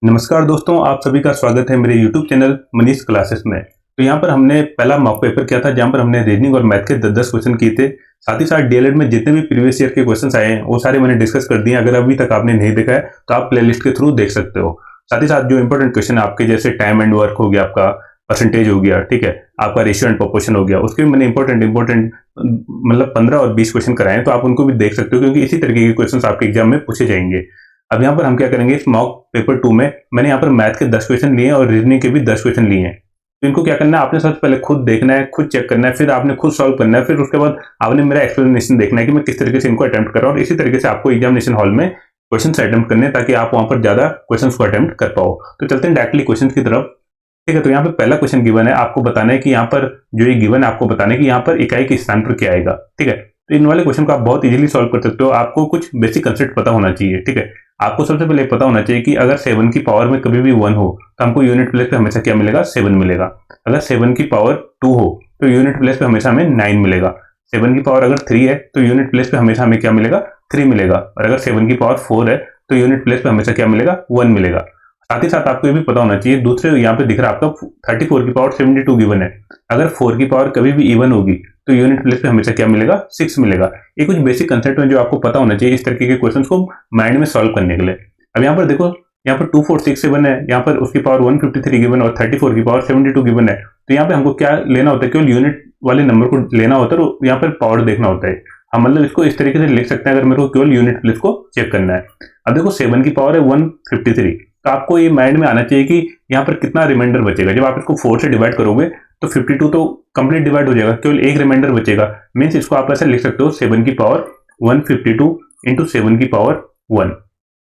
नमस्कार दोस्तों, आप सभी का स्वागत है मेरे YouTube चैनल मनीष क्लासेस में। तो यहाँ पर हमने पहला मॉक पेपर किया था जहाँ पर हमने रीजनिंग और मैथ के 10-10 क्वेश्चन किए थे। साथ ही साथ डीएलएड में जितने भी प्रीवियस ईयर के क्वेश्चंस आए हैं वो सारे मैंने डिस्कस कर दिए हैं। अगर अभी तक आपने नहीं देखा है तो आप प्लेलिस्ट के थ्रू देख सकते हो। साथ ही साथ जो इंपॉर्टेंट क्वेश्चन आपके जैसे टाइम एंड वर्क हो गया, आपका परसेंटेज हो गया, ठीक है, आपका रेशियो एंड प्रोपोर्शन हो गया, उसके भी मैंने इंपॉर्टेंट मतलब 15 और 20 क्वेश्चन कराए हैं, तो आप उनको भी देख सकते हो क्योंकि इसी तरीके के क्वेश्चन आपके एग्जाम में पूछे जाएंगे। अब यहाँ पर हम क्या करेंगे, इस मॉक पेपर 2 में मैंने यहाँ पर मैथ के 10 क्वेश्चन लिए हैं और रीजनिंग के भी 10 क्वेश्चन लिए हैं। तो इनको क्या करना है, आपने सबसे पहले खुद देखना है, खुद चेक करना है, फिर आपने खुद सॉल्व करना है, फिर उसके बाद आपने मेरा एक्सप्लेनेशन देखना है कि मैं किस तरीके से इनको अटेम्प्ट कर रहा हूँ और इसी तरीके से आपको एग्जामिनेशन हॉल में क्वेश्चन अटेम्प्ट करने हैं ताकि आप वहां पर ज्यादा क्वेश्चन को अटेम्प्ट कर पाओ। तो चलते हैं डायरेक्टली क्वेश्चन की तरफ। ठीक है, तो यहाँ पे पहला क्वेश्चन गिवन है, आपको बताना है कि यहाँ पर जो ये गिवन है आपको बताना है कि यहाँ पर इकाई के स्थान पर क्या आएगा। ठीक है, तो इन वाले क्वेश्चन को आप बहुत इजीली सॉल्व कर सकते हो। आपको कुछ बेसिक कंसेप्ट पता होना चाहिए। ठीक है, आपको सबसे पहले पता होना चाहिए कि अगर 7 की पावर में कभी भी 1 हो तो हमको यूनिट प्लेस पे हमेशा क्या मिलेगा, 7 मिलेगा। अगर 7 की पावर 2 हो तो यूनिट प्लेस पे हमेशा हमें 9 मिलेगा। 7 की पावर अगर 3 है तो यूनिट प्लेस पे हमेशा हमें क्या मिलेगा, 3 मिलेगा। और अगर 7 की पावर 4 है तो यूनिट प्लेस पे हमेशा क्या मिलेगा, 1 मिलेगा। साथ ही साथ आपको ये भी पता होना चाहिए, दूसरे यहाँ पे दिख रहा है आपका 34 की पावर 72 गिवन है। अगर 4 की पावर कभी भी इवन होगी तो यूनिट प्लेस पे हमेशा क्या मिलेगा, 6 मिलेगा। ये कुछ बेसिक कंसेप्ट है जो आपको पता होना चाहिए इस तरीके के क्वेश्चंस को माइंड में सॉल्व करने के लिए। अब यहाँ पर देखो, यहाँ पर 2467 है, यहाँ पर उसकी पावर 153 गिवन और 34 की पावर 72 गिवन है। तो यहाँ पे हमको क्या लेना होता है, केवल यूनिट वाले नंबर को लेना होता है और यहाँ पर पावर देखना होता है। हम मतलब इसको इस तरीके से लिख सकते हैं अगर मेरे को केवल यूनिट प्लेस को चेक करना है। अब देखो 7 की पावर है 153, तो आपको ये माइंड में आना चाहिए कि यहाँ पर कितना रिमाइंडर बचेगा। जब आप इसको 4 से डिवाइड करोगे तो 52 तो कंप्लीट डिवाइड हो जाएगा, केवल एक रिमाइंडर बचेगा। मीन्स इसको आप ऐसे लिख सकते हो 7 की पावर 152 इंटू 7 की पावर 1।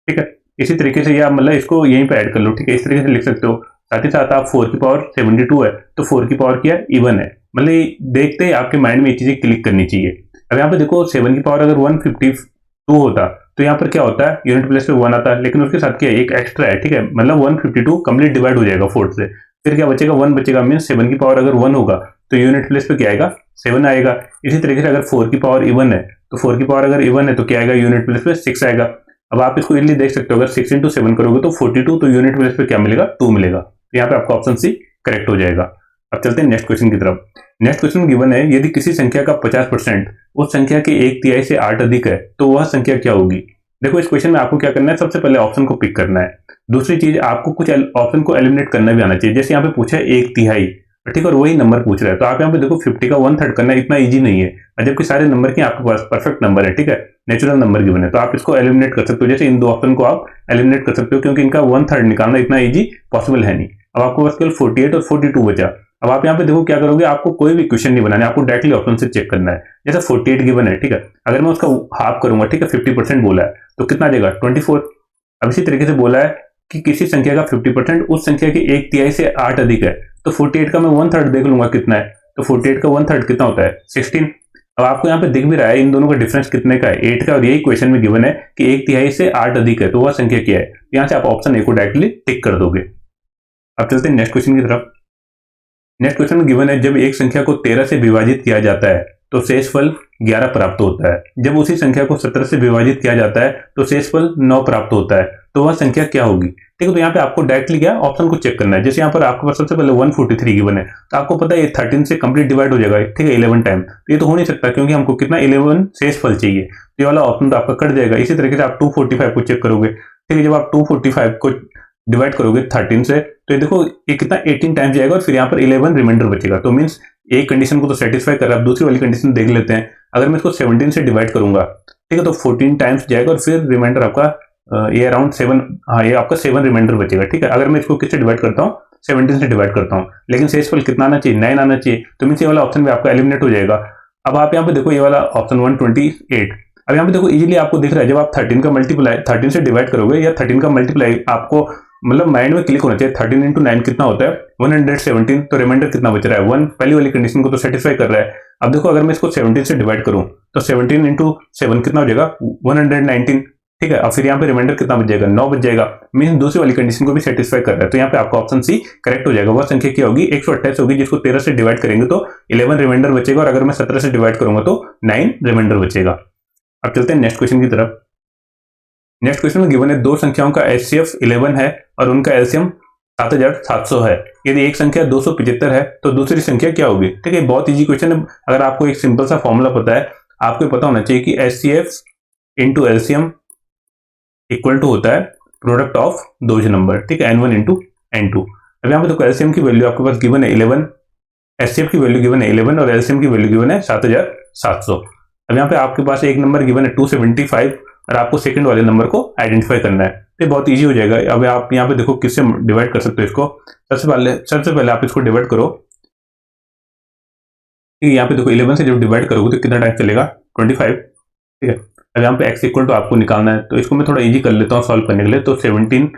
ठीक है, इसी तरीके से आप मतलब इसको यहीं पे ऐड कर लो। ठीक है, इस तरीके से लिख सकते हो। साथ ही साथ आप 4 की पावर 72 है तो 4 की पावर क्या है, इवन है। मतलब देखते ही आपके माइंड में ये चीजें क्लिक करनी चाहिए। अब यहाँ पे देखो 7 की पावर अगर 152 होता तो यहाँ पर क्या होता है, यूनिट प्लेस पे 1 आता है, लेकिन उसके साथ क्या है, एक एक्स्ट्रा है। ठीक है, मतलब 152 कंप्लीट डिवाइड हो जाएगा 4 से, फिर क्या बचेगा, 1 बचेगा। मीन 7 की पावर अगर 1 होगा तो यूनिट प्लेस पे क्या आएगा, 7 आएगा। इसी तरीके से अगर 4 की पावर इवन है तो 4 की पावर अगर इवन है तो क्या आएगा, यूनिट प्लेस पे 6 आएगा। अब आप इसको इजीली देख सकते हो, अगर 6 इंटू 7 करोगे तो 42, तो यूनिट प्लेस पे क्या मिलेगा, 2 मिलेगा। तो यहाँ पे आपका ऑप्शन सी करेक्ट हो जाएगा। अब चलते हैं नेक्स्ट क्वेश्चन की तरफ। नेक्स्ट क्वेश्चन गिवन है, यदि किसी संख्या का 50% उस संख्या के 1/3 से 8 अधिक है तो वह संख्या क्या होगी। देखो इस क्वेश्चन में आपको क्या करना है, सबसे पहले ऑप्शन को पिक करना है। दूसरी चीज, आपको कुछ ऑप्शन को एलिमिनेट करना भी आना चाहिए। जैसे यहाँ पे पूछा है 1/3, ठीक है, और वही नंबर पूछ रहा है तो आप यहाँ पे देखो 50 का 1/3 करना इतना ईजी नहीं है, जबकि सारे नंबर के आपके पास परफेक्ट नंबर है। ठीक है, नेचुरल नंबर गिवन है तो आप इसको एलिमिनेट कर सकते हो। जैसे इन दो ऑप्शन को आप एलिमिनेट कर सकते हो क्योंकि इनका 1/3 निकालना इतना ईजी पॉसिबल है नहीं। अब आपको बस केवल 48 और 42 बचा। अब आप यहाँ पे देखो क्या करोगे, आपको कोई भी क्वेश्चन नहीं बनाना है, आपको डायरेक्टली ऑप्शन से चेक करना है। जैसे 48 गिवन है, ठीक है, अगर मैं उसका हाफ करूंगा, ठीक है, 50% बोला है तो कितना देगा, 24। अब इसी तरीके से बोला है कि किसी संख्या का 50% उस संख्या के 1/3 से 8 अधिक है तो 48 का मैं 1/3 देख लूंगा कितना है, तो 48 का 1/3 कितना होता है, 16। अब आपको यहाँ पे दिख भी रहा है इन दोनों का डिफरेंस कितने का है, 8 का। और यही क्वेश्चन में गिवन है कि 1/3 से 8 अधिक है तो वह संख्या क्या है। यहाँ से आप ऑप्शन ए को डायरेक्टली टिक कर दोगे। अब चलते हैं नेक्स्ट क्वेश्चन की तरफ। नेक्स्ट क्वेश्चन में गिवन है, जब एक संख्या को 13 से विभाजित किया जाता है तो शेषफल 11 प्राप्त होता है। जब उसी संख्या को 17 से विभाजित किया जाता है तो शेषफल 9 प्राप्त होता है, तो वह संख्या क्या होगी। ठीक है, तो यहाँ पे आपको डायरेक्टली क्या ऑप्शन को चेक करना है। जैसे यहाँ पर आपके पास सबसे पहले 143 गिवन है तो आपको पता है 13 से कंप्लीट डिवाइड हो जाएगा, ठीक है, 11 टाइम। तो ये तो हो नहीं सकता क्योंकि हमको कितना 11 शेषफल चाहिए, तो ये वाला ऑप्शन तो आपका कट जाएगा। इसी तरीके से आप 245 को चेक करोगे। ठीक है, जब आप 245 को डिवाइड करोगे 13 से तो ये देखो ये कितना 18 टाइम्स जाएगा और फिर यहाँ पर 11 रिमाइंडर बचेगा। तो मीन्स एक कंडीशन को तो सेटिस्फाई कर रहा है। अब दूसरी वाली कंडीशन देख लेते हैं। अगर मैं इसको 17 से डिवाइड करूंगा, ठीक है, तो 14 टाइम्स जाएगा और फिर रिमाइंडर आपका ये अराउंड 7, हाँ ये आपका 7 रिमाइंडर बचेगा। ठीक है, अगर मैं इसको किससे डिवाइड करता हूँ, 17 से डिवाइड करता हूँ, लेकिन शेषफल कितना आना चाहिए, 9 आना चाहिए। तो मीन्स ये वाला ऑप्शन भी आपका एलिमिनेट हो जाएगा। अब आप यहाँ पे देखो ये वाला ऑप्शन 128। अब यहाँ पे देखो इजीली आपको दिख रहा है, जब आप 13 का मल्टीप्लाई 13 से डिवाइड करोगे या 13 का मल्टीप्लाई आपको मतलब माइंड में क्लिक होना चाहिए। 13 इंटू 9 कितना होता है, 117। तो रिमाइंडर कितना बच रहा है, 1। पहली वाली कंडीशन को तो सेटिस्फाई कर रहा है। अब देखो अगर मैं इसको 17 से डिवाइड करूं तो 17 इंटू 7 कितना हो जाएगा, 119। ठीक है, अब फिर यहाँ पे रिमाइंडर कितना बच जाएगा, 9 बच जाएगा। मीन दूसरी वाली कंडीशन को भी सेटिस्फाई कर रहा है। तो यहाँ पे आपका ऑप्शन सी करेक्ट हो जाएगा। वह संख्या क्या होगी, 128 होगी, जिसको 13 से डिवाइड करेंगे तो 11 रिमाइंडर बचेगा और अगर मैं 17 से डिवाइड करूंगा तो 9 रिमाइंडर बचेगा। अब चलते हैं नेक्स्ट क्वेश्चन की तरफ। नेक्स्ट क्वेश्चन में गिवन है दो संख्याओं का HCF 11 है और उनका LCM 7700 है। यदि एक संख्या 275 है तो दूसरी संख्या क्या होगी। ठीक है, बहुत इजी क्वेश्चन है। अगर आपको एक सिंपल सा फॉर्मूला पता है, आपको पता होना चाहिए कि HCF into LCM equal to होता है प्रोडक्ट ऑफ दोज नंबर। ठीक है, N1 इंटू N2। अब यहाँ पे देखो LCM की वैल्यू आपके पास गिवन है 11, HCF की वैल्यू गिवन है 11 और LCM की वैल्यू गिवन है 7700। अब यहाँ पे आपके पास एक नंबर गिवन है 275 और आपको सेकंड वाले नंबर को आइडेंटिफाई करना है। ये बहुत इजी हो जाएगा। अब आप यहाँ पे देखो किससे डिवाइड कर सकते हो इसको। सबसे पहले आप इसको डिवाइड करो। यहाँ पे देखो 11 से जब डिवाइड करोगे तो कितना टाइम चलेगा, 25। ठीक है, अब यहाँ पे x इक्वल टू आपको निकालना है, तो इसको मैं थोड़ा इजी कर लेता हूँ सॉल्व करने के लिए। तो 17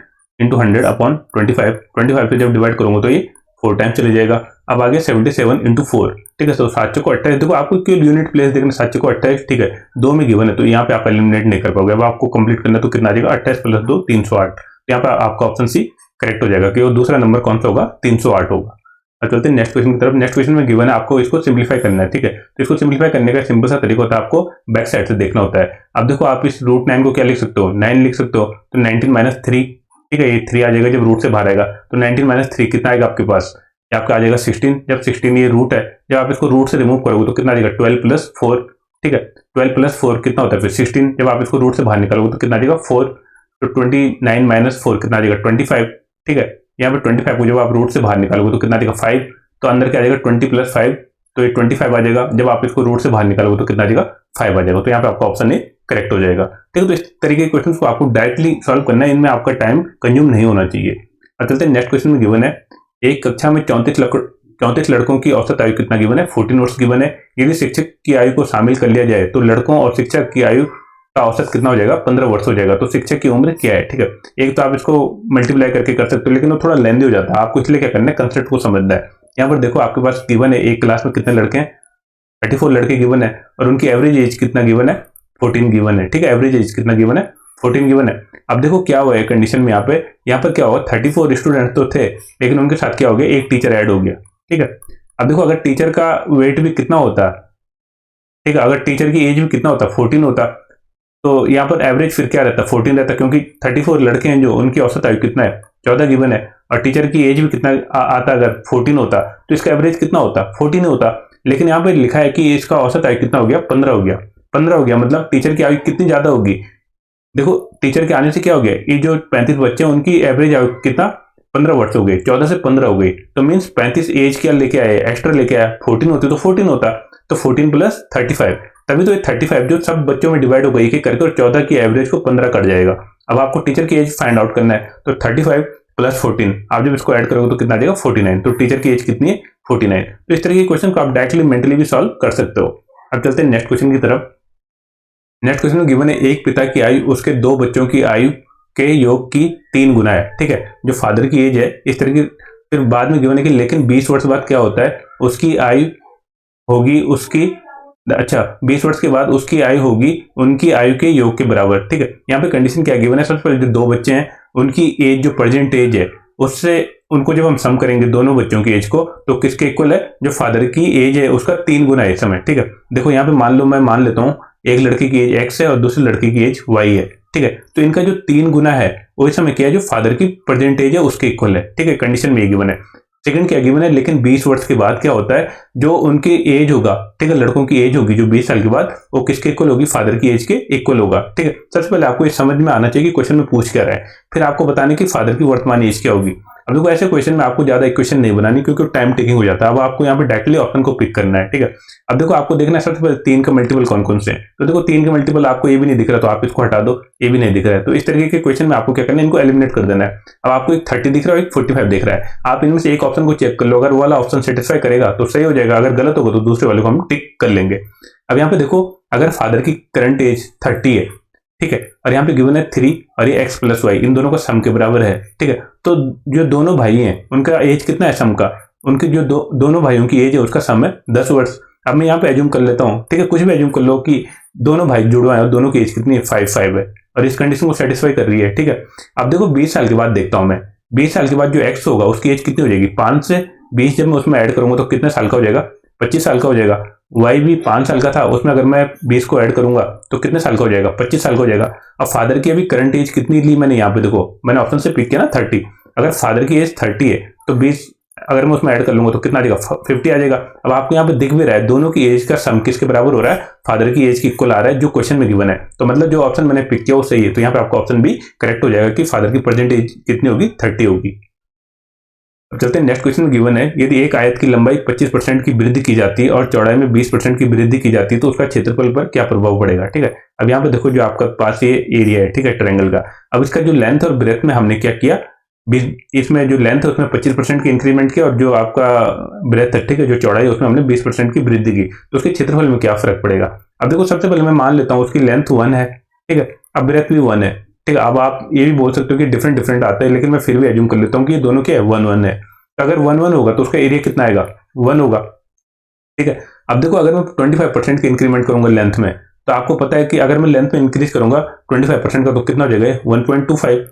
इंटू 100 अपॉन 25 से जब डिवाइड करूंगा तो ये 4 टाइम चले जाएगा। अब आगे 77 इंटू 4। ठीक है, तो 7 को 28। देखो आपको केवल यूनिट प्लेस देखना, 7 को 28। ठीक है, 2 में गिवन है तो यहाँ पे आप एलिमिनेट नहीं कर पाओगे। अब आपको कंप्लीट करना तो कितना आ जाएगा, 28 प्लस 2 308। यहाँ पे आपका ऑप्शन सी करेक्ट हो जाएगा कि वो दूसरा नंबर कौन सा होगा, 308 होगा। अब चलते हैं नेक्स्ट क्वेश्चन की तरफ। नेक्स्ट क्वेश्चन में गिवन है, आपको इसको सिंप्लीफाई करना है। ठीक है, तो इसको सिंप्लीफाई करने का सिंपल सा तरीका होता है, आपको बैक साइड से देखना होता है। अब देखो आप इस रूट 9 को क्या लिख सकते हो, 9 लिख सकते हो। तो 19 माइनस 3, ठीक है, ये 3 आ जाएगा जब रूट से बाहर आएगा। तो 19 माइनस 3 कितना आएगा आपके पास, आपका आ जाएगा 16। जब 16 ये रूट है, जब आप इसको रूट से रिमूव करोगे तो कितना आ जाएगा 12 प्लस 4। ठीक है, 12 प्लस 4 कितना होता है फिर 16। जब आप इसको रूट से बाहर निकालोगे तो कितना आ जाएगा 4। तो 29 माइनस 4 कितना आ जाएगा 25। ठीक है, यहाँ पे 25 को जब आप रूट से बाहर निकालोगे तो कितना आ जाएगा 5। तो अंदर क्या आ जाएगा 20 प्लस 5, तो ये 25 आ जाएगा। जब आप इसको रूट से बाहर निकालोगे तो कितना आ जाएगा 5 आ जाएगा। तो यहाँ पे आपका ऑप्शन ए करेक्ट हो जाएगा। ठीक है, तो इस तरीके के क्वेश्चन को आपको डायरेक्टली सॉल्व करना है, इनमें आपका टाइम कंज्यूम नहीं होना चाहिए। अब चलते हैं नेक्स्ट क्वेश्चन में गिवन है, एक कक्षा में 34 लड़कों की औसत आयु कितना गिवन है, 14 वर्ष गिवन है। यदि शिक्षक की आयु को शामिल कर लिया जाए तो लड़कों और शिक्षक की आयु का औसत कितना हो जाएगा, 15 वर्ष हो जाएगा। तो शिक्षक की उम्र क्या है। ठीक है, एक तो आप इसको मल्टीप्लाई करके कर सकते हो, लेकिन वो थोड़ा लेंदी हो जाता है। आपको इसलिए क्या करना है, कंसेप्ट को समझना है। यहाँ पर देखो आपके पास गिवन है, एक क्लास में कितने लड़के हैं, 34 लड़के गिवन है और उनकी एवरेज एज कितना गिवन है, 14 गिवन है। ठीक है, एवरेज एज कितना गिवन है, 14 गिवन है। अब देखो क्या हुआ है कंडीशन में, यहाँ पर क्या होगा, 34 स्टूडेंट तो थे लेकिन उनके साथ क्या हो गया, एक टीचर ऐड हो गया। ठीक है, अब देखो अगर टीचर का वेट भी कितना होता, ठीक है, अगर टीचर की एज भी कितना होता, 14 होता, तो यहाँ पर एवरेज फिर क्या रहता, 14 रहता, क्योंकि 34 लड़के हैं जो, उनकी औसत आयु कितना है, 14 गिवन है। और टीचर की एज भी कितना आता, अगर 14 होता तो इसका एवरेज कितना होता, 14 होता। लेकिन यहाँ पे लिखा है कि इसका औसत आयु कितना हो गया, 15 हो गया। 15 हो गया मतलब टीचर की आयु कितनी ज्यादा होगी। देखो टीचर के आने से क्या हो गया, ये जो 35 बच्चे हैं उनकी एवरेज आयु कितना, 15 वर्ष हो गई, 14 से 15 हो गई। तो मीन्स 35 एज क्या लेके आए, एक्स्ट्रा लेके आया। 14 होती तो 14 होता, तो 14 प्लस 35, तभी तो ये 35 जो सब बच्चों में डिवाइड हो गई एक करके, और 14 की एवरेज को 15 कट जाएगा। अब आपको टीचर की एज फाइंड आउट करना है, तो 35 प्लस 14, आप जब इसको ऐड करोगे तो कितना आ जाएगा 49। तो टीचर की एज कितनी है, 49। तो इस तरह के क्वेश्चन को आप डायरेक्टली मेंटली भी सॉल्व कर सकते हो। अब चलते हैं नेक्स्ट क्वेश्चन की तरफ। नेक्स्ट क्वेश्चन में गिवन है, एक पिता की आयु उसके 2 बच्चों की आयु के योग की 3 गुना है। ठीक है, जो फादर की एज है इस तरह की। फिर बाद में गिवन है कि लेकिन 20 वर्ष बाद क्या होता है, उसकी आयु होगी उसकी, अच्छा 20 वर्ष के बाद उसकी आयु होगी उनकी आयु के योग के बराबर। ठीक है, यहाँ पे कंडीशन क्या गिवन है, सबसे पहले जो 2 बच्चे हैं उनकी एज जो प्रेजेंट एज है उससे उनको जब हम सम करेंगे दोनों बच्चों की एज को, तो किसके इक्वल है, जो फादर की एज है उसका 3 गुना है इस समय। ठीक है, देखो यहाँ पे मान लो, मैं मान लेता हूँ एक लड़की की एज x है और दूसरी लड़की की एज y है। ठीक है, तो इनका जो 3 गुना है वो इस समय क्या है, जो फादर की प्रेजेंट एज है उसके इक्वल है। ठीक है, कंडीशन में ये गिवन है। सेकंड क्या गिवन है, लेकिन 20 वर्ष के बाद क्या होता है, जो उनकी एज होगा, ठीक है, लड़कों की एज होगी जो 20 साल के बाद, वो किसके इक्वल होगी, फादर की एज के इक्वल होगा। ठीक है, सबसे पहले आपको ये समझ में आना चाहिए कि क्वेश्चन में पूछ क्या रहा है, फिर आपको बताने की फादर की वर्तमान एज क्या होगी। अब देखो ऐसे क्वेश्चन में आपको ज्यादा इक्वेशन नहीं बनानी, क्योंकि टाइम टेकिंग हो जाता है। अब आपको यहाँ पे डायरेक्टली ऑप्शन को पिक करना है। ठीक है, अब देखो आपको देखना है सबसे पहले 3 का मल्टीपल कौन कौन से हैं। तो देखो 3 के मल्टीपल आपको ये भी नहीं दिख रहा, तो आप इसको हटा दो, ये भी नहीं दिख रहा है। तो इस तरीके के क्वेश्चन में आपको क्या करना है, इनको एलिमिनेट कर देना है। अब आपको एक 30 दिख रहा है, एक 45 दिख रहा है, आप इनमें से एक ऑप्शन को चेक कर लो। अगर वो वाला ऑप्शन सेटिस्फाई करेगा तो सही हो जाएगा, अगर गलत होगा तो दूसरे वाले को हम टिक कर लेंगे। अब यहाँ पे देखो, अगर फादर की करंट एज 30 है, ठीक है, और यहाँ पे गिवन है 3 और ये x प्लस वाई, इन दोनों का सम के बराबर है। ठीक है, तो जो दोनों भाई हैं उनका एज कितना है सम का, उनके जो दोनों भाइयों की एज है उसका सम है 10 वर्ष। अब मैं यहाँ पे एज्यूम कर लेता हूँ, ठीक है, कुछ भी एज्यूम कर लो कि दोनों भाई जुड़वा है और दोनों की एज कितनी है, 5 है, और इस कंडीशन को सेटिस्फाई कर रही है। ठीक है, अब देखो 20 साल के बाद देखता हूँ मैं, 20 साल के बाद जो x होगा उसकी एज कितनी हो जाएगी, 5 से 20 जब मैं उसमें ऐड करूंगा तो कितने साल का हो जाएगा, 25 साल का हो जाएगा। वाई भी 5 साल का था, उसमें अगर मैं 20 को ऐड करूंगा तो कितने साल का हो जाएगा, 25 साल का हो जाएगा। अब फादर की अभी करंट एज कितनी ली मैंने यहाँ पे, देखो मैंने ऑप्शन से पिक किया ना 30, अगर फादर की एज 30 है तो 20 अगर मैं उसमें ऐड कर लूंगा तो कितना आ जाएगा, 50 आ जाएगा। अब आपको यहाँ पे दिख भी रहा है दोनों की एज का सम किसके बराबर हो रहा है, फादर की एज की इक्वल आ रहा है जो क्वेश्चन में गिवन है। तो मतलब जो ऑप्शन मैंने पिक किया वो सही है, तो यहाँ पे आपका ऑप्शन भी करेक्ट हो जाएगा कि फादर की प्रेजेंट एज कितनी होगी, 30 होगी। अब चलते हैं नेक्स्ट क्वेश्चन में गिवन है, यदि एक आयत की लंबाई 25% की वृद्धि की जाती है और चौड़ाई में 20% की वृद्धि की जाती है तो उसका क्षेत्रफल पर क्या प्रभाव पड़ेगा। ठीक है, अब यहाँ पे देखो जो आपका पास ये एरिया है, ठीक है, ट्रायंगल का, अब इसका जो लेंथ और ब्रेथ में हमने क्या किया, इसमें जो लेंथ है उसमें 25% की इंक्रीमेंट किया और जो आपका ब्रेथ है, ठीक है, जो चौड़ाई है उसमें हमने 20% की वृद्धि की, तो उसके क्षेत्रफल में क्या फर्क पड़ेगा। अब देखो सबसे पहले मैं मान लेता हूँ उसकी लेंथ 1 है, ठीक है, अब ब्रेथ भी 1 है, ठीक है। अब आप ये भी बोल सकते हो कि डिफरेंट डिफरेंट आता है, लेकिन मैं फिर भी एज्यूम कर लेता हूँ कि ये दोनों क्या है, 1 है। अगर 1 होगा तो उसका एरिया कितना आएगा, 1 होगा, ठीक है। अब देखो अगर मैं 25% का इंक्रीमेंट करूंगा लेंथ में, तो आपको पता है कि अगर मैं लेंथ में इंक्रीज करूंगा 25% का तो कितना हो जाएगा, 1.25,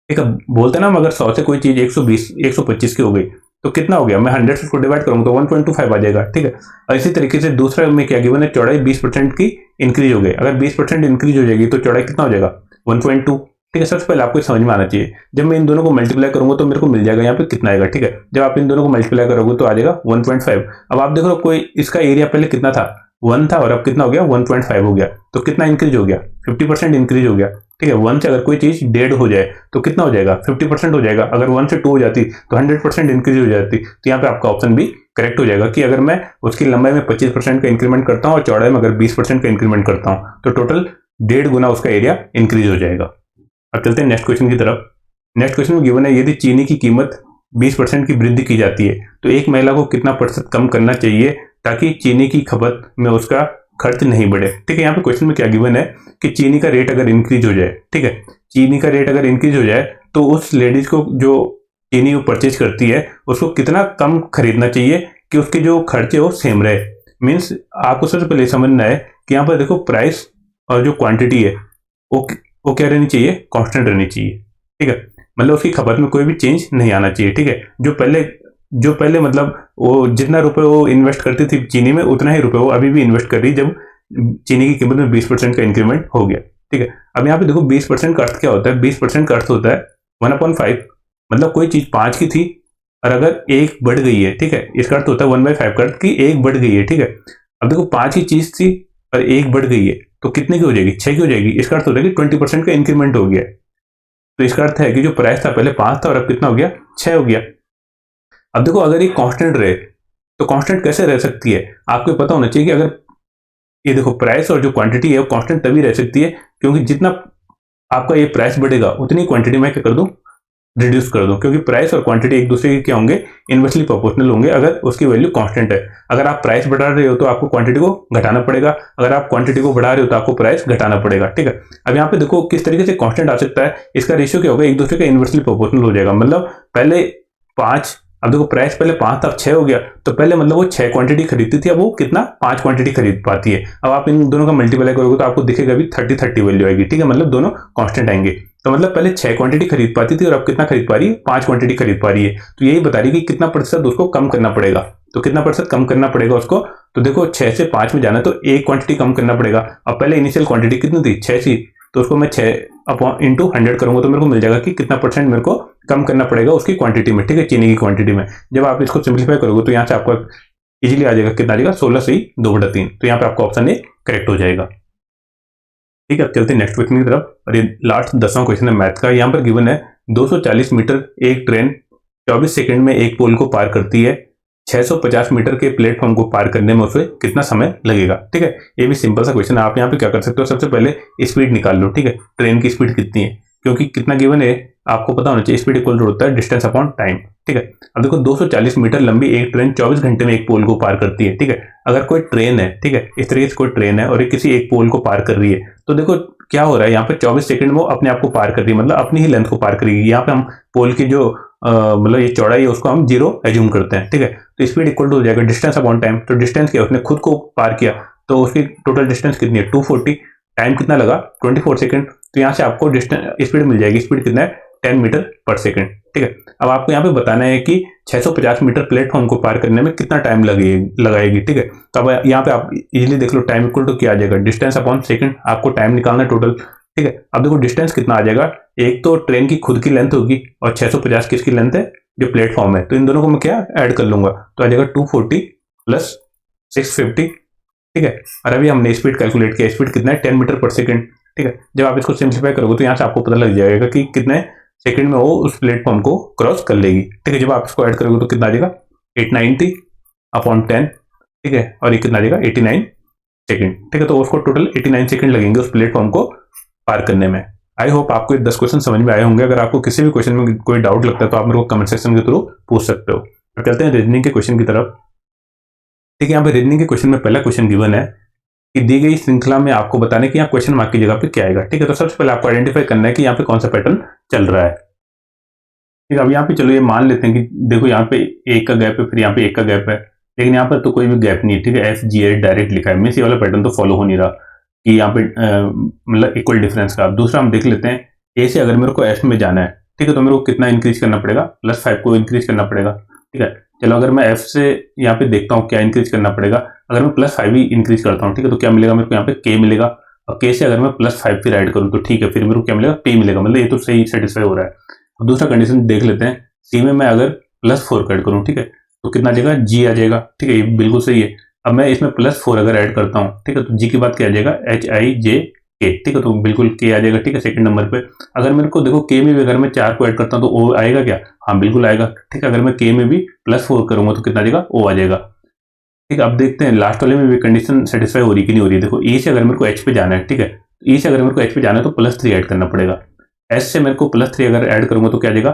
ठीक है। बोलते हैं ना, अगर 100 से कोई चीज 120 125 की हो गई तो कितना हो गया, मैं 100 से उसको डिवाइड करूंगा तो 1.25 आ जाएगा, ठीक है। और इसी तरीके से दूसरा में क्या गिवन है, चौड़ाई 20% की इंक्रीज हो गई, अगर 20% इंक्रीज हो जाएगी तो चौड़ाई कितना हो जाएगा, 1.2, ठीक है। सबसे पहले आपको समझ में आना चाहिए, जब मैं इन दोनों को मल्टीप्लाई करूंगा तो मेरे को मिल जाएगा यहाँ पे कितना आएगा, ठीक है। जब आप इन दोनों को मल्टीप्लाई करोगे तो आ जाएगा 1.5। अब आप देखो कोई इसका एरिया पहले कितना था, 1 था और अब कितना हो गया, 1.5 हो गया, तो कितना इंक्रीज हो गया, 50% इंक्रीज हो गया, ठीक है। 1 से अगर कोई चीज डेढ़ हो जाए तो कितना हो जाएगा, 50% हो जाएगा। अगर 1 से 2 हो जाती तो 100% इंक्रीज हो जाती। तो यहाँ पे आपका ऑप्शन भी करेक्ट हो जाएगा कि अगर मैं उसकी लंबाई में 25% का इंक्रीमेंट करता हूँ और चौड़ाई में अगर 20% का इंक्रीमेंट करता हूँ तो टोटल 1.5 गुना उसका एरिया इंक्रीज हो जाएगा। अब चलते हैं नेक्स्ट क्वेश्चन की तरफ। नेक्स्ट क्वेश्चन में गिवन है, यदि चीनी की कीमत 20% की वृद्धि की जाती है तो एक महिला को कितना प्रतिशत कम करना चाहिए ताकि चीनी की खपत में उसका खर्च नहीं बढ़े। ठीक है, यहाँ पे क्वेश्चन में क्या गिवन है कि चीनी का रेट अगर इंक्रीज हो जाए, ठीक है, चीनी का रेट अगर इंक्रीज हो जाए तो उस लेडीज को जो चीनी वो परचेज करती है उसको कितना कम खरीदना चाहिए कि उसके जो खर्चे वो सेम रहे। मीन्स आपको सबसे पहले समझना है कि यहाँ पर देखो प्राइस और जो क्वांटिटी है वो क्या रहनी चाहिए, कांस्टेंट रहनी चाहिए, ठीक है। मतलब उसकी खपत में कोई भी चेंज नहीं आना चाहिए, ठीक है। जो पहले मतलब वो जितना रुपए वो इन्वेस्ट करती थी चीनी में उतना ही रुपए वो अभी भी इन्वेस्ट कर रही जब चीनी की कीमत में 20% का इंक्रीमेंट हो गया, ठीक है। अब यहाँ पे देखो 20% का अर्थ क्या होता है, 20% का अर्थ होता है 1/5, मतलब कोई चीज 5 की थी और अगर एक बढ़ गई है, ठीक है, इसका अर्थ होता है 1/5 का अर्थ कि एक बढ़ गई है, ठीक है। अब देखो 5 की चीज थी और एक बढ़ गई है तो कितने की हो जाएगी, 6 की हो जाएगी। इसका अर्थ होता है कि 20% का इंक्रीमेंट हो गया। तो इसका अर्थ है कि जो प्राइस था पहले 5 था और अब कितना हो गया, 6 हो गया। अब देखो अगर ये कांस्टेंट रहे तो कांस्टेंट कैसे रह सकती है, आपको पता होना चाहिए कि अगर ये देखो प्राइस और जो क्वांटिटी है वो कांस्टेंट तभी रह सकती है क्योंकि जितना आपका ये प्राइस बढ़ेगा उतनी क्वांटिटी में क्या कर दूं, रिड्यूस कर दूं, क्योंकि प्राइस और क्वांटिटी एक दूसरे के क्या होंगे, इनवर्सली प्रोपोर्शनल होंगे अगर उसकी वैल्यू कांस्टेंट है। अगर आप प्राइस बढ़ा रहे हो तो आपको क्वांटिटी को घटाना पड़ेगा, अगर आप क्वांटिटी को बढ़ा रहे हो तो आपको प्राइस घटाना पड़ेगा, ठीक है। अब यहाँ पे देखो किस तरीके से कांस्टेंट आ सकता है, इसका रेशियो क्या होगा, एक दूसरे का इनवर्सली प्रोपोर्शनल हो जाएगा। मतलब पहले 5, अब देखो प्राइस पहले 5 था अब 6 हो गया, तो पहले मतलब वो 6 क्वांटिटी खरीदती थी, अब वो कितना 5 क्वांटिटी खरीद पाती है। अब आप इन दोनों का मल्टीप्लाई करोगे तो आपको दिखेगा भी 30-30 वैल्यू आएगी, ठीक है, मतलब दोनों कांस्टेंट आएंगे। तो मतलब पहले 6 क्वांटिटी खरीद पाती थी और अब कितना खरीद पा रही है, 5 क्वांटिटी खरीद पा रही है। तो यही बता रही है कि कितना प्रतिशत उसको कम करना पड़ेगा। तो कितना प्रतिशत कम करना पड़ेगा उसको, तो देखो 6 से 5 में जाना तो एक क्वांटिटी कम करना पड़ेगा। अब पहले इनिशियल क्वांटिटी कितनी थी, 6 थी, तो उसको मैं 6 इंटू 100 करूंगा तो मेरे को मिल जाएगा कि कितना परसेंट मेरे को कम करना पड़ेगा उसकी क्वांटिटी में, ठीक है, चीनी की क्वांटिटी में। जब आप इसको सिंप्लीफाई करोगे तो यहाँ से आपको इजीली आ जाएगा, कितना आ जाएगा, 16 से 2/3। तो यहाँ पे आपका ऑप्शन ए करेक्ट हो जाएगा, ठीक है। चलते हैं नेक्स्ट क्वेश्चन की तरफ और ये लास्ट 10वां क्वेश्चन है मैथ का। यहाँ पर गिवन है 240 मीटर एक ट्रेन 24 सेकंड में एक पोल को पार करती है, 650 मीटर के प्लेटफॉर्म को पार करने में उसे कितना समय लगेगा, ठीक है। ये भी सिंपल सा क्वेश्चन है। आप यहाँ पे क्या कर सकते हो, सबसे पहले स्पीड निकाल लो, ठीक है, ट्रेन की स्पीड कितनी है, क्योंकि कितना गिवन है आपको पता होना चाहिए, स्पीड इक्वल होता है डिस्टेंस अपॉन टाइम, ठीक है। अब देखो 240 मीटर लंबी एक ट्रेन 24 घंटे में एक पोल को पार करती है, ठीक है। अगर कोई ट्रेन है, ठीक है, इस तरीके से कोई ट्रेन है और ये किसी एक पोल को पार कर रही है, तो देखो क्या हो रहा है, यहाँ पे 24 सेकंड में वो अपने आप को पार कर रही है, मतलब अपनी ही लेंथ को पार करेगी। यहाँ पे हम पोल की जो मतलब ये चौड़ाई है उसको हम 0 एज्यूम करते हैं, ठीक है। तो स्पीड इक्वल टू हो जाएगा डिस्टेंस अपॉन टाइम। तो डिस्टेंस क्या, उसने खुद को पार किया तो उसकी टोटल डिस्टेंस कितनी है, 240, टाइम कितना लगा 24 सेकंड। तो यहाँ से आपको डिस्टेंस स्पीड मिल जाएगी, स्पीड कितना है 10 मीटर पर सेकंड। ठीक है, अब आपको यहाँ पे बताना है कि 650 मीटर प्लेटफॉर्म को पार करने में कितना टाइम लगाएगी। ठीक है, तो अब यहाँ पे आप इजीली देख लो, टाइम इक्वल टू क्या आ जाएगा, डिस्टेंस अपॉन सेकंड। आपको टाइम निकालना है टोटल। ठीक है, अब देखो डिस्टेंस कितना आ जाएगा, एक तो ट्रेन की खुद की लेंथ होगी और 650 किसकी लेंथ है, जो प्लेटफॉर्म है। तो इन दोनों को मैं क्या ऐड कर लूंगा, तो आ जाएगा 240 प्लस 650। ठीक है, और अभी हमने स्पीड कैलकुलेट किया, स्पीड कितना है 10 मीटर पर सेकंड। ठीक है, जब आप इसको सिंप्लीफाई करोगे तो यहाँ से आपको पता लग जाएगा कि कितने सेकंड में वो उस प्लेटफॉर्म को क्रॉस कर लेगी। ठीक है, जब आप इसको ऐड करोगे तो कितना आ जाएगा 890 अपॉन 10। ठीक है, और ये कितना आ जाएगा 89 सेकंड। ठीक है, तो उसको टोटल 89 सेकंड लगेंगे उस प्लेटफॉर्म को पार करने में। आई होप आपको ये 10 क्वेश्चन समझ में आए होंगे। अगर आपको किसी भी क्वेश्चन में कोई डाउट लगता है तो आप मेरे को कमेंट सेक्शन के थ्रू पूछ सकते हो। तो चलते हैं रीजनिंग के क्वेश्चन की तरफ। ठीक है, यहाँ पे रीजनिंग के क्वेश्चन में पहला क्वेश्चन गिवन है कि दी गई श्रृंखला में आपको बताने कि यहाँ क्वेश्चन मार्क की जगह पे क्या आएगा। ठीक है, तो सबसे पहले आपको आइडेंटिफाई करना है कि यहाँ पे कौन सा पैटर्न चल रहा है। ठीक है, अब यहाँ पे चलो ये मान लेते हैं कि देखो यहाँ पे एक का गैप है, फिर यहाँ पे एक का गैप है, लेकिन यहाँ पर तो कोई भी गैप नहीं है। ठीक है, FG8 डायरेक्ट लिखा है, मीन्स ये वाला पैटर्न तो फॉलो हो नहीं रहा कि यहाँ पे मतलब इक्वल डिफरेंस का। अब दूसरा हम देख लेते हैं, ए से अगर मेरे को एफ में जाना है, ठीक है, तो मेरे को कितना इंक्रीज करना पड़ेगा, +5 को इंक्रीज करना पड़ेगा। ठीक है, चलो अगर मैं एफ से यहाँ पे देखता हूँ क्या इंक्रीज करना पड़ेगा, अगर मैं +5 ही इंक्रीज करता हूँ, ठीक है, तो क्या मिलेगा मेरे को यहाँ पे के मिलेगा, और के से अगर मैं +5 फिर ऐड करूँ तो ठीक है, फिर मेरे को क्या मिलेगा, पी मिलेगा। मतलब ये तो सही सेटिस्फाई हो रहा है। अब दूसरा कंडीशन देख लेते हैं, सी में मैं अगर +4 ऐड करूँ, ठीक है, तो कितना आ जाएगा, जी आ जाएगा। ठीक है, ये बिल्कुल सही है। अब मैं इसमें +4 अगर ऐड करता हूँ, ठीक है, तो जी के बाद क्या आ जाएगा, HIJ के। ठीक है, तो बिल्कुल के आ जाएगा। ठीक है, सेकंड नंबर पे अगर मेरे को देखो के में भी अगर मैं 4 को ऐड करता हूँ तो ओ आएगा क्या, हाँ बिल्कुल आएगा। ठीक है, अगर मैं के में भी +4 करूंगा तो कितना आ जाएगा, ओ आ जाएगा। ठीक है, अब देखते हैं लास्ट वाले में भी कंडीशन सेटिस्फाई हो रही कि नहीं हो रही। देखो ई से अगर मेरे को एच पे जाना है, ठीक है, ई से अगर मेरे को एच पे जाना है तो +3 ऐड करना पड़ेगा। एस से मेरे को +3 अगर ऐड करूंगा तो क्या आ जाएगा,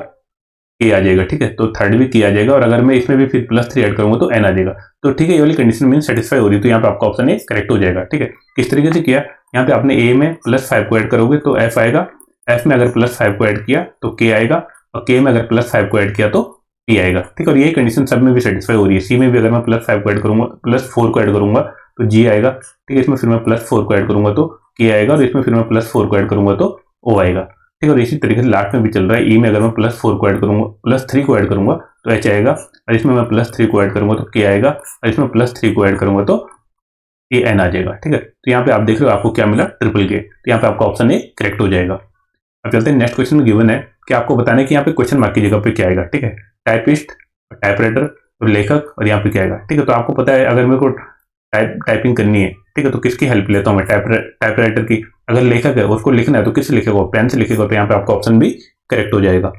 के आ जाएगा। ठीक है, तो थर्ड भी के आ जाएगा, और अगर मैं इसमें भी फिर +3 ऐड करूंगा तो एन आ जाएगा। तो ठीक है, ये वाली कंडीशन मीन सेटिस्फाई हो रही, तो यहाँ पे आपका ऑप्शन ए करेक्ट हो जाएगा। ठीक है, किस तरीके से किया, यहाँ पे आपने ए में +5 को ऐड करोगे तो एफ आएगा, एफ में अगर +5 को ऐड किया तो के आएगा, और के में अगर +5 को ऐड किया तो पी आएगा। ठीक है, और यही कंडीशन सब में भी सेटिस्फाई हो रही है। सी में भी अगर मैं +5 को ऐड करूंगा, +4 को ऐड करूंगा तो जी आएगा। ठीक है, इसमें फिर मैं +4 को ऐड करूंगा तो के आएगा, और इसमें फिर मैं +4 को ऐड करूंगा तो ओ आएगा। ठीक है, और इसी तरीके से लास्ट में भी चल रहा है, ई में अगर मैं +4 को ऐड करूंगा, +3 को ऐड करूंगा तो एच आएगा, और इसमें मैं +3 को ऐड करूंगा तो के आएगा, और इसमें +3 को ऐड करूंगा तो ए एन आ जाएगा। ठीक है, तो यहाँ पे आप देख रहे हो आपको क्या मिला, ट्रिपल के। तो यहाँ पे आपका ऑप्शन ए करेक्ट हो जाएगा। अब चलते हैं नेक्स्ट क्वेश्चन में गिवन है कि आपको बताना है कि यहाँ पे क्वेश्चन मार्क की जगह पे क्या आएगा। ठीक है, टाइपिस्ट, टाइपराइटर और लेखक, और यहाँ पे क्या आएगा। ठीक है, तो आपको पता है अगर मेरे को टाइपिंग करनी है, ठीक है, तो किसकी हेल्प लेता हूँ मैं, टाइपराइटर की। अगर लेखक है उसको लिखना है तो किससे लिखेगा, पेन से लिखेगा, तो यहाँ पे आपका ऑप्शन भी करेक्ट हो जाएगा।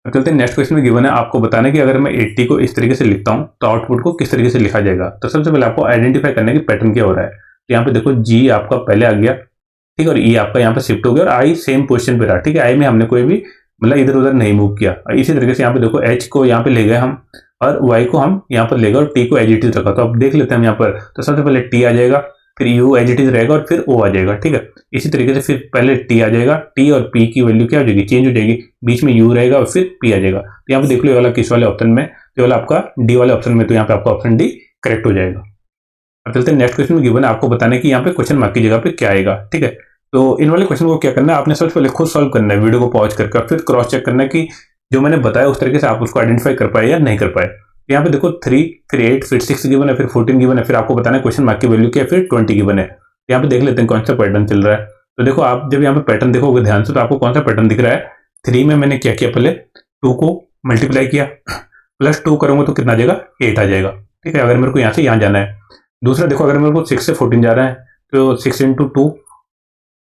अब चलते हैं नेक्स्ट क्वेश्चन में गिवन है, आपको बताना है कि अगर मैं 80 को इस तरीके से लिखता हूँ तो आउटपुट को किस तरीके से लिखा जाएगा। तो सबसे पहले आपको आइडेंटिफाई करना है कि पैटर्न क्या हो रहा है। तो यहाँ पे देखो जी आपका पहले आ गया, ठीक है, और ई आपका यहाँ पे शिफ्ट हो गया, और आई सेम पोजीशन पे रहा। ठीक है, आई में हमने कोई भी मतलब इधर उधर नहीं मूव किया। और इसी तरीके से यहाँ पे देखो एच को यहाँ पे ले गए हम, और वाई को हम यहाँ पर ले गए, और टी को एज इट इज रखा। तो अब देख लेते हैं हम यहाँ पर, तो सबसे पहले टी आ जाएगा, फिर यू एज इट इज रहेगा, और फिर ओ आ जाएगा। ठीक है, इसी तरीके से फिर पहले टी आ जाएगा, टी और पी की वैल्यू क्या हो जाएगी, चेंज हो जाएगी, बीच में यू रहेगा और फिर पी आ जाएगा। तो यहाँ पे देख लो ये वाला किस वाले ऑप्शन में, ये वाला आपका डी वाले ऑप्शन में, तो यहाँ पे आपका ऑप्शन डी करेक्ट हो जाएगा। अब चलते हैं नेक्स्ट क्वेश्चन में गिवन है, आपको बताना है कि यहाँ पे क्वेश्चन मार्क की जगह पे क्या आएगा। ठीक है, तो इन वाले क्वेश्चन को क्या करना है, आपने सबसे पहले खुद सॉल्व करना है, वीडियो को पॉज करके, फिर क्रॉस चेक करना है कि जो मैंने बताया उस तरीके से आप उसको आइडेंटिफाई कर पाए या नहीं कर पाए। यहाँ पे देखो 3, फिर 8, फिर 6 गिवन है, फिर 14 गिवन है, फिर आपको बताना है क्वेश्चन मार्क की वैल्यू क्या है, फिर 20 गिवन है। यहाँ पे देख लेते हैं कौन सा पैटर्न चल रहा है। तो देखो आप जब यहाँ पे पैटर्न देखोगे ध्यान से, तो आपको कौन सा पैटर्न दिख रहा है, 3 में मैंने क्या किया, पहले 2 को मल्टीप्लाई किया, +2 करूंगा तो कितना आ जाएगा, 8 आ जाएगा। ठीक है, अगर मेरे को यहाँ से यहाँ जाना है। दूसरा देखो अगर मेरे को 6 से 14 जा रहा है तो 6 × 2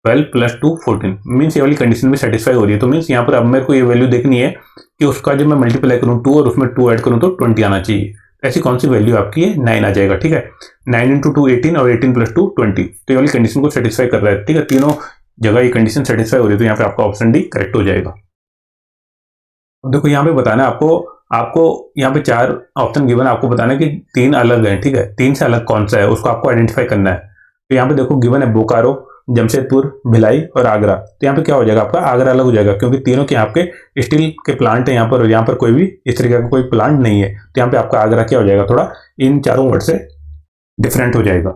12 + 2 14, मीन्स ये वाली कंडीशन भी सेटिस्फाई हो रही है। तो मीन्स यहाँ पर अब मेरे को ये वैल्यू देखनी है कि उसका जब मैं मल्टीप्लाई करूँ 2 और उसमें 2 ऐड करूँ तो 20 आना चाहिए। ऐसी कौन सी वैल्यू आपकी है, 9 आ जाएगा। ठीक है, 9 × 2 18, और 18 + 2 20, तो ये वाली कंडीशन को सेटिस्फाई कर रहा है। ठीक है, तीनों जगह ये कंडीशन सेटिस्फाई हो रही है, तो यहाँ पे आपका ऑप्शन डी करेक्ट हो जाएगा। देखो यहाँ पे बताना है आपको यहाँ पे 4 ऑप्शन गिवन है, आपको बताना है कि 3 अलग हैं। ठीक है, 3 से अलग कौन सा है उसको आपको आइडेंटिफाई करना है। तो यहाँ पे देखो गिवन है बोकारो, जमशेदपुर, भिलाई और आगरा। तो यहाँ पे क्या हो जाएगा, आपका आगरा अलग हो जाएगा, क्योंकि तीनों के आपके स्टील के प्लांट है यहाँ पर, और यहाँ पर कोई भी इस तरीके का कोई प्लांट नहीं है। तो यहाँ पे आपका आगरा क्या हो जाएगा, थोड़ा इन चारों वर्ड से डिफरेंट हो जाएगा।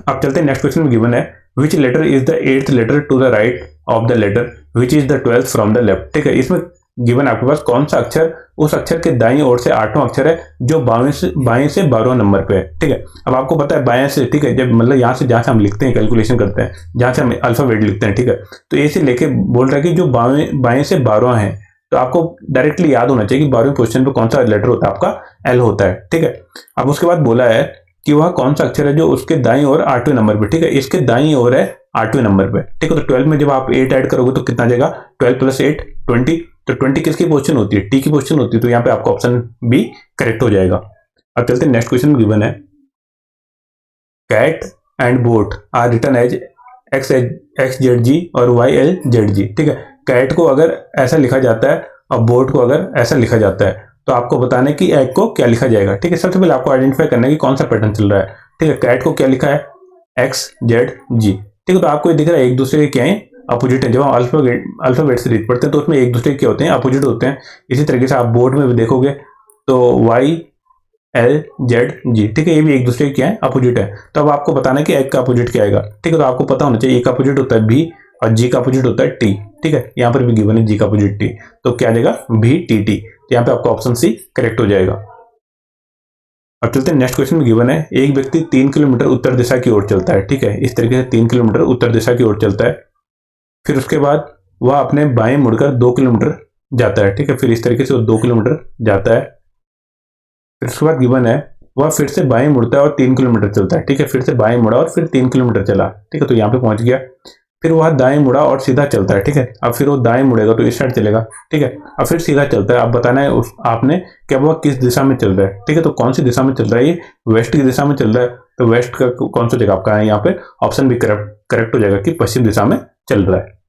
अब चलते हैं नेक्स्ट क्वेश्चन में गिवन है, which letter is the 8th letter to the right of the letter which is the 12th from the left. ठीक है, इसमें गिवन आपके पास कौन सा अक्षर उस अक्षर के दाईं ओर से 8वां अक्षर है जो बाएं से 12वां नंबर पे है। ठीक है, अब आपको पता है बाएं से, ठीक है, जब मतलब यहाँ से जहाँ से हम लिखते हैं, कैलकुलेशन करते हैं, जहाँ से हम अल्फाबेट लिखते हैं, ठीक है, तो ए से लेके बोल रहा है कि जो बाएं से 12वां है, तो आपको डायरेक्टली याद होना चाहिए कि 12वें पोजीशन पे कौन सा लेटर होता है, आपका एल होता है। ठीक है, अब उसके बाद बोला है कि वह कौन सा अक्षर है जो उसके दाईं ओर 8वें नंबर पे, ठीक है, इसके दाईं ओर है 8वें नंबर पे। ठीक है, तो 12 में जब आप 8 ऐड करोगे तो कितना आ जाएगा, 12 + 8 20। तो 20 किसकी पोजीशन होती है, टी की पोजीशन होती है, तो यहाँ पे आपका ऑप्शन बी करेक्ट हो जाएगा। अब चलते हैं नेक्स्ट क्वेश्चन गिवन है, cat and boat are written as XZG और YLZG। ठीक है, कैट को अगर ऐसा लिखा जाता है और बोट को अगर ऐसा लिखा जाता है, तो आपको बताना है कि एग को क्या लिखा जाएगा। ठीक है, सबसे पहले आपको आइडेंटिफाई करना है कि कौन सा पैटर्न चल रहा है। ठीक है, कैट को क्या लिखा है, XZG। ठीक है, तो आपको ये दिख रहा है एक दूसरे के क्या है, अपोजिट है। जब हम अल्फाबेट से रीड पढ़ते हैं तो उसमें एक दूसरे के क्या होते हैं, अपोजिट होते हैं। इसी तरीके से आप बोर्ड में भी देखोगे तो YLZG, ठीक है, ये भी एक दूसरे के क्या है, अपोजिट है। तो अब आपको बताना है कि एग का अपोजिट क्या आएगा। ठीक है, तो आपको पता होना चाहिए ए का अपोजिट होता है बी और जी का अपोजिट होता है टी। ठीक है, यहाँ पर भी गिवन है जी का अपोजिट टी, तो क्या आ जाएगा, VTT। तो यहाँ पे आपका ऑप्शन सी करेक्ट हो जाएगा। अब चलते हैं नेक्स्ट क्वेश्चन में गिवन है, एक व्यक्ति 3 किलोमीटर उत्तर दिशा की ओर चलता है। ठीक है, इस तरीके से 3 किलोमीटर उत्तर दिशा की ओर चलता है, फिर उसके बाद वह अपने बाएं मुड़कर 2 किलोमीटर जाता है। ठीक है, फिर इस तरीके से वो 2 किलोमीटर जाता है, फिर उसके बाद गिवन है वह फिर से बाएं मुड़ता है और 3 किलोमीटर चलता है। ठीक है, फिर से बाएं मुड़ा और फिर 3 किलोमीटर चला। ठीक है, तो यहाँ पे पहुंच गया, फिर वह दाएं मुड़ा और सीधा चलता है। ठीक है, अब फिर वो दाएं मुड़ेगा तो इस साइड चलेगा। ठीक है, अब फिर सीधा चलता है। अब बताना है आपने कि वह किस दिशा में चल रहा है। ठीक है, तो कौन सी दिशा में चल रहा है, ये वेस्ट की दिशा में चल रहा है, तो वेस्ट का कौन सा जगह आपका है, यहाँ पे ऑप्शन भी करेक्ट हो जाएगा कि पश्चिम दिशा में चल रहा है।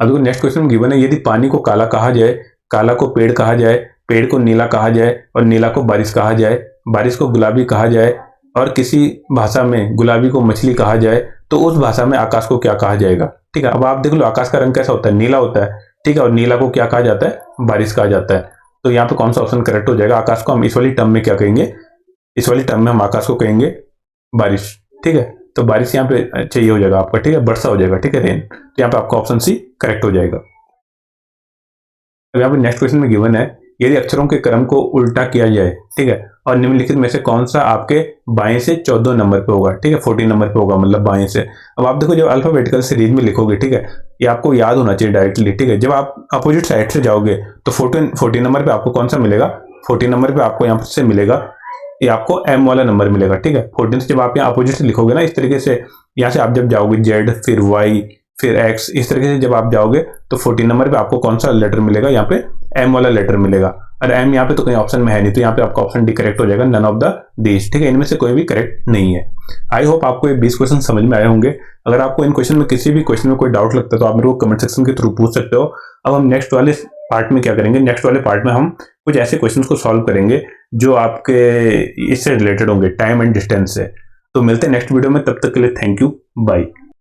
अब नेक्स्ट क्वेश्चन गिवन है, यदि पानी को काला कहा जाए, काला को पेड़ कहा जाए, पेड़ को नीला कहा जाए और नीला को बारिश कहा जाए, बारिश को गुलाबी कहा जाए और किसी भाषा में गुलाबी को मछली कहा जाए, तो उस भाषा में आकाश को क्या कहा जाएगा। ठीक है, अब आप देख लो आकाश का रंग कैसा होता है, नीला होता है। ठीक है, और नीला को क्या कहा जाता है, बारिश कहा जाता है। तो यहाँ पे कौन सा ऑप्शन करेक्ट हो जाएगा, आकाश को हम इस वाली टर्म में क्या कहेंगे, इस वाली टर्म में हम आकाश को कहेंगे बारिश। ठीक है, तो बारिश यहाँ पे चाहिए हो जाएगा आपका। ठीक है, वर्षा हो जाएगा। ठीक है, रेन। तो यहाँ पे आपका ऑप्शन सी करेक्ट हो जाएगा। अब यहाँ पे नेक्स्ट क्वेश्चन में गिवन है, यदि अक्षरों के क्रम को उल्टा किया जाए, ठीक है, और निम्नलिखित में से कौन सा आपके बाएं से 14 नंबर पे होगा। ठीक है, 14 नंबर पे होगा, मतलब बाएं से। अब आप देखो जब अल्फाबेटिकल सीरीज में लिखोगे, ठीक है, ये आपको याद होना चाहिए डायरेक्टली। ठीक है, जब आप अपोजिट साइड से जाओगे तो 14 नंबर पे आपको कौन सा मिलेगा, 14 नंबर पे आपको यहाँ से मिलेगा, ये आपको M वाला नंबर मिलेगा। ठीक है, 14 से जब आप यहाँ अपोजिट से लिखोगे ना, इस तरीके से यहाँ से आप जब जाओगे Z फिर Y फिर X, इस तरीके से जब आप जाओगे तो 14 नंबर पे आपको कौन सा लेटर मिलेगा, यहाँ पे M वाला लेटर मिलेगा। और M यहाँ पे तो कहीं ऑप्शन में है नहीं, तो यहाँ पे आपका ऑप्शन डी करेक्ट हो जाएगा, नन ऑफ द दीज। ठीक है, इनमें से कोई भी करेक्ट नहीं है। आई होप आपको ये 20 क्वेश्चन समझ में आए होंगे। अगर आपको इन क्वेश्चन में किसी भी क्वेश्चन में कोई डाउट लगता है तो आप मेरे को कमेंट सेक्शन के थ्रू पूछ सकते हो। अब हम नेक्स्ट वाले पार्ट में क्या करेंगे, नेक्स्ट वाले पार्ट में हम कुछ ऐसे क्वेश्चंस को सॉल्व करेंगे जो आपके इससे रिलेटेड होंगे, टाइम एंड डिस्टेंस से। तो मिलते हैं नेक्स्ट वीडियो में, तब तक के लिए थैंक यू, बाय।